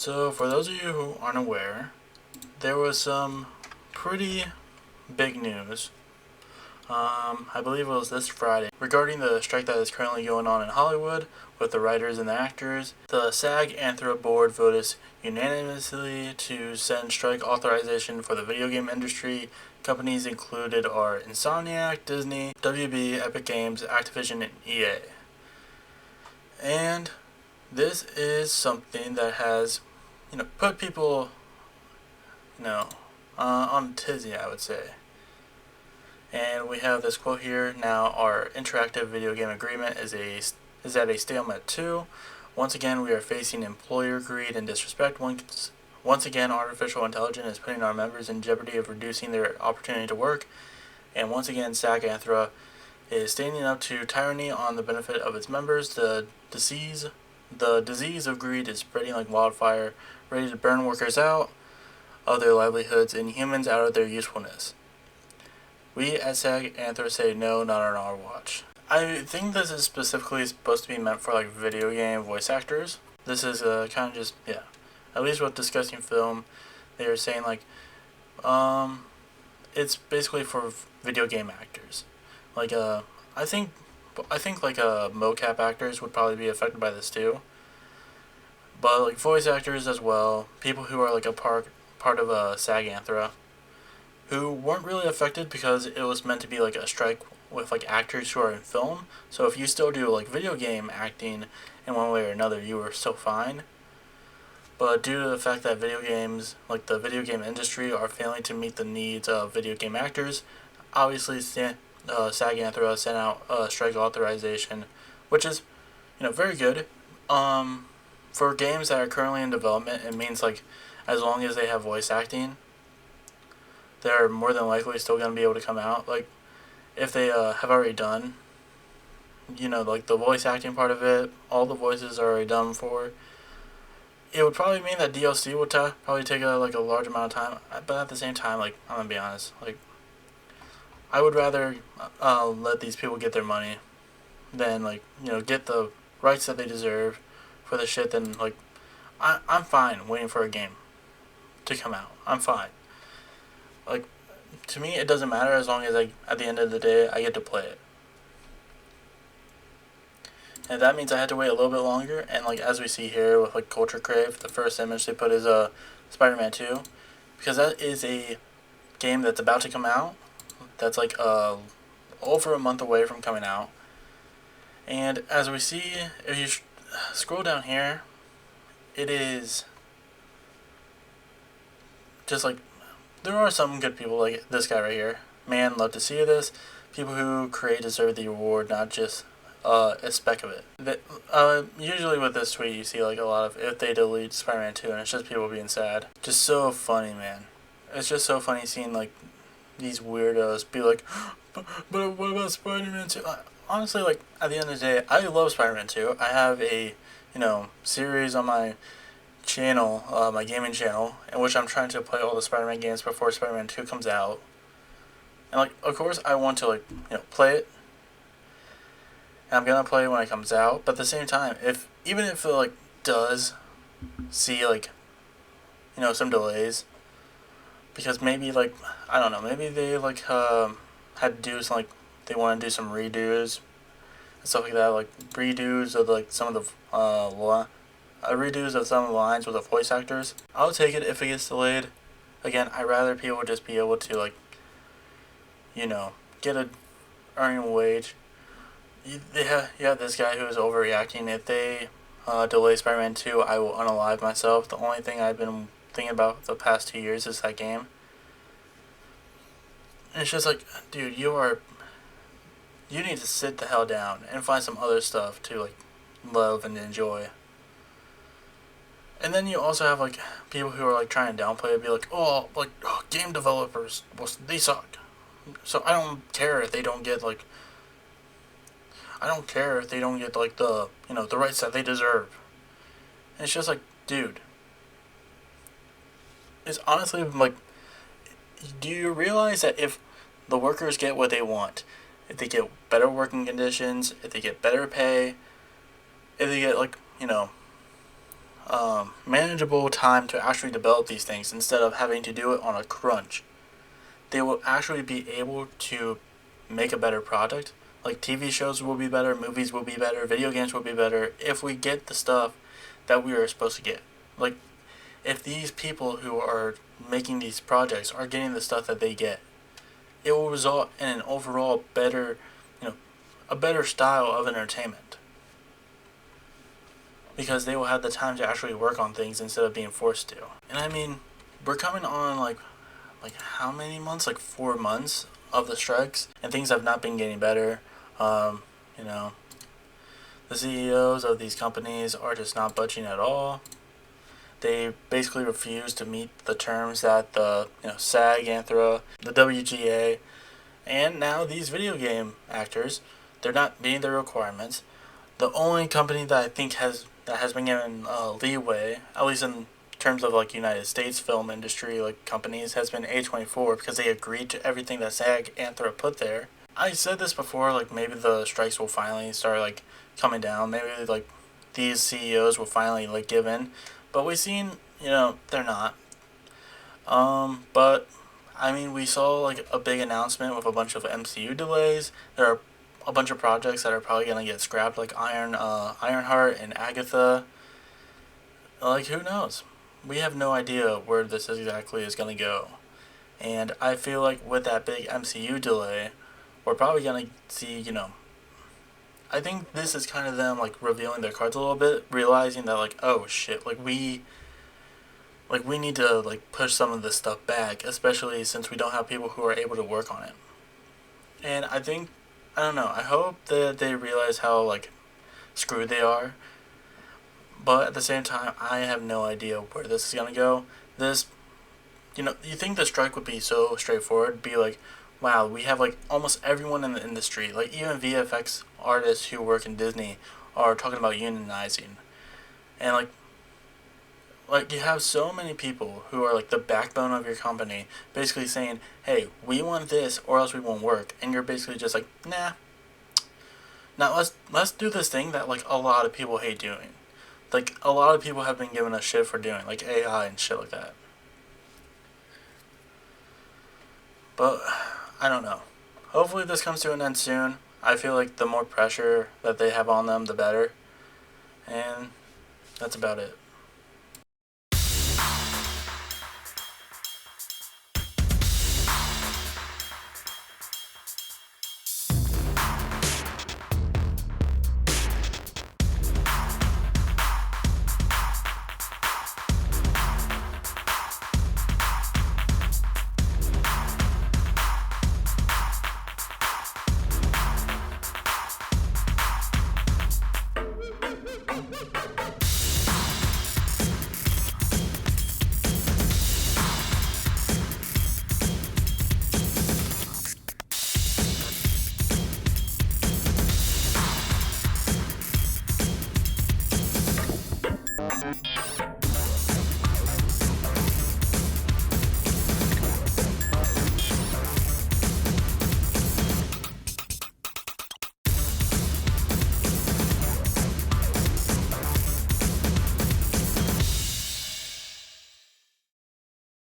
So, for those of you who aren't aware, there was some pretty big news, I believe it was this Friday, regarding the strike that is currently going on in Hollywood with the writers and the actors. The SAG-AFTRA board voted unanimously to send strike authorization for the video game industry. Companies included are Insomniac, Disney, WB, Epic Games, Activision, and EA. And this is something that has, put people, on tizzy, I would say. And we have this quote here. Now, our interactive video game agreement is at a stalemate too. Once again, we are facing employer greed and disrespect. Once again, artificial intelligence is putting our members in jeopardy of reducing their opportunity to work. And once again, SAG-AFTRA is standing up to tyranny on the benefit of its members. The disease of greed is spreading like wildfire, ready to burn workers out of their livelihoods and humans out of their usefulness. We at SAG-AFTRA say no, not on our watch. I think this is specifically supposed to be meant for like video game voice actors. This is kind of just, at least with Discussing Film, they are saying like, it's basically for video game actors. Like, I think like mocap actors would probably be affected by this too. But like voice actors as well, people who are like a part of SAG-AFTRA, who weren't really affected because it was meant to be like a strike with like actors who are in film. So if you still do like video game acting in one way or another, you are still fine. But due to the fact that video games, like the video game industry, are failing to meet the needs of video game actors, obviously SAG-AFTRA sent out a strike authorization, which is, very good. For games that are currently in development, it means like as long as they have voice acting, they're more than likely still going to be able to come out. Like, if they have already done, like the voice acting part of it, all the voices are already done for, it would probably mean that DLC would probably take a large amount of time. But at the same time, like, I'm going to be honest, like, I would rather let these people get their money than, like, get the rights that they deserve for the shit than, like, I'm fine waiting for a game to come out. I'm fine. Like, to me, it doesn't matter as long as, like, at the end of the day, I get to play it. And that means I had to wait a little bit longer, and, like, as we see here with, like, Culture Crave, the first image they put is Spider-Man 2, because that is a game that's about to come out, that's, like, over a month away from coming out. And as we see, if you scroll down here, it is just, like, there are some good people, like this guy right here. Man, love to see this. People who create deserve the award, not just a speck of it. Usually with this tweet, you see like a lot of if they delete Spider-Man 2, and it's just people being sad. Just so funny, man. It's just so funny seeing like these weirdos be like, but what about Spider-Man 2? Honestly, like at the end of the day, I love Spider-Man 2. I have a series on my channel, my gaming channel, in which I'm trying to play all the Spider-Man games before Spider-Man 2 comes out. And like, of course, I want to play it, and I'm gonna play it when it comes out. But at the same time, even if it like does see like some delays, because maybe like I don't know, maybe they like had to do some they want to do some redos and stuff like that, like redos of like some of the redos of some of the lines with the voice actors. I'll take it if it gets delayed. Again, I'd rather people just be able to get a earning wage. You have this guy who is overreacting. If they delay Spider-Man 2, I will unalive myself. The only thing I've been thinking about the past 2 years is that game. And it's just like, dude, you need to sit the hell down and find some other stuff to like love and enjoy. And then you also have like people who are like trying to downplay it, be like, game developers, they suck. So I don't care if they don't get like the the rights that they deserve. And it's just like, dude, it's honestly like, do you realize that if the workers get what they want, if they get better working conditions, if they get better pay, if they get like manageable time to actually develop these things instead of having to do it on a crunch. They will actually be able to make a better product. Like TV shows will be better, movies will be better, video games will be better if we get the stuff that we are supposed to get. Like if these people who are making these projects are getting the stuff that they get, it will result in an overall better, a better style of entertainment. Because they will have the time to actually work on things instead of being forced to. And I mean, we're coming on like how many months? Like 4 months of the strikes, and things have not been getting better. You know, the CEOs of these companies are just not budging at all. They basically refuse to meet the terms that the SAG-AFTRA, the WGA, and now these video game actors, they're not meeting their requirements. The only company that I think has been given leeway, at least in terms of like United States film industry like companies, has been A24 because they agreed to everything that SAG-AFTRA put there. I said this before, like maybe the strikes will finally start like coming down. Maybe like these CEOs will finally like give in, but we've seen they're not. But I mean, we saw like a big announcement with a bunch of MCU delays. There are a bunch of projects that are probably gonna get scrapped, like Ironheart and Agatha. Like who knows? We have no idea where this exactly is gonna go, and I feel like with that big MCU delay, we're probably gonna see I think this is kind of them like revealing their cards a little bit, realizing that like oh shit, we need to like push some of this stuff back, especially since we don't have people who are able to work on it. And I don't know, I hope that they realize how like screwed they are, but at the same time I have no idea where this is gonna go. This you think the strike would be so straightforward, be like, wow, we have like almost everyone in the industry, like even VFX artists who work in Disney are talking about unionizing. And like you have so many people who are like the backbone of your company basically saying, hey, we want this or else we won't work, and you're basically just like, nah. Now let's do this thing that like a lot of people hate doing. Like a lot of people have been giving us shit for doing, like AI and shit like that. But I don't know. Hopefully this comes to an end soon. I feel like the more pressure that they have on them, the better. And that's about it.